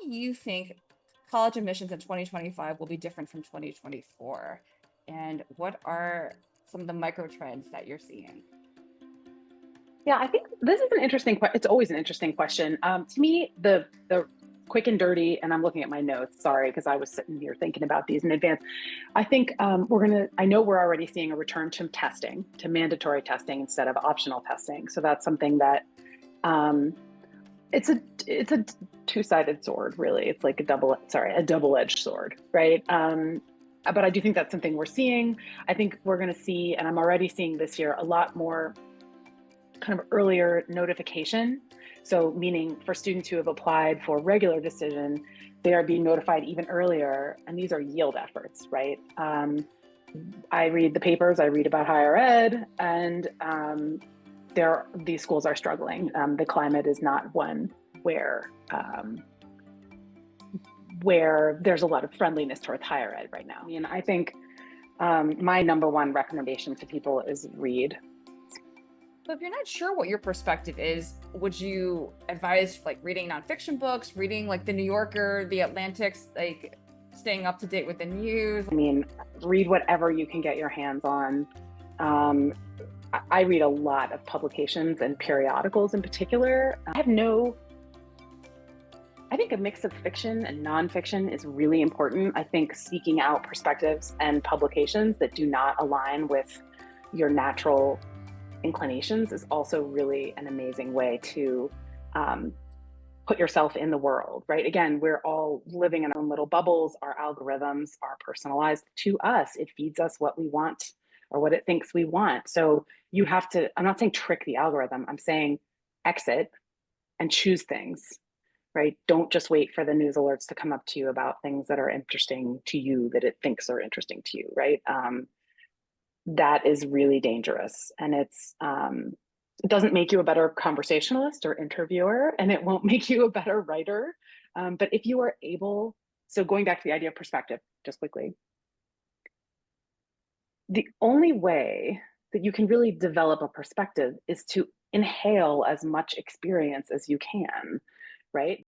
do you think college admissions in 2025 will be different from 2024? And what are some of the micro trends that you're seeing? Yeah, I think this is an interesting question. It's always an interesting question. To me, the quick and dirty, and I'm looking at my notes, sorry, because I was sitting here thinking about these in advance. I think I know we're already seeing a return to testing, to mandatory testing instead of optional testing. So that's something that um, it's a two-sided sword, really. It's like a double-edged sword, right? But I do think that's something we're seeing. I think we're going to see, and I'm already seeing this year, a lot more kind of earlier notification. So meaning for students who have applied for regular decision, they are being notified even earlier. And these are yield efforts, right? I read the papers, I read about higher ed, and these schools are struggling. The climate is not one where where there's a lot of friendliness towards higher ed right now. I mean, I think my number one recommendation to people is read. So if you're not sure what your perspective is, would you advise like reading nonfiction books, reading like the New Yorker, the Atlantic's, like staying up to date with the news? I mean, read whatever you can get your hands on. Um, I read a lot of publications and periodicals in particular. I think a mix of fiction and nonfiction is really important. I think seeking out perspectives and publications that do not align with your natural inclinations is also really an amazing way to put yourself in the world, right? Again, we're all living in our own little bubbles. Our algorithms are personalized to us. It feeds us what we want or what it thinks we want. So you have to, I'm not saying trick the algorithm, I'm saying exit and choose things, right? Don't just wait for the news alerts to come up to you about things that are interesting to you that it thinks are interesting to you, right? That is really dangerous. And it doesn't make you a better conversationalist or interviewer, and it won't make you a better writer. But if you are able, so going back to the idea of perspective, just quickly, the only way that you can really develop a perspective is to inhale as much experience as you can, right?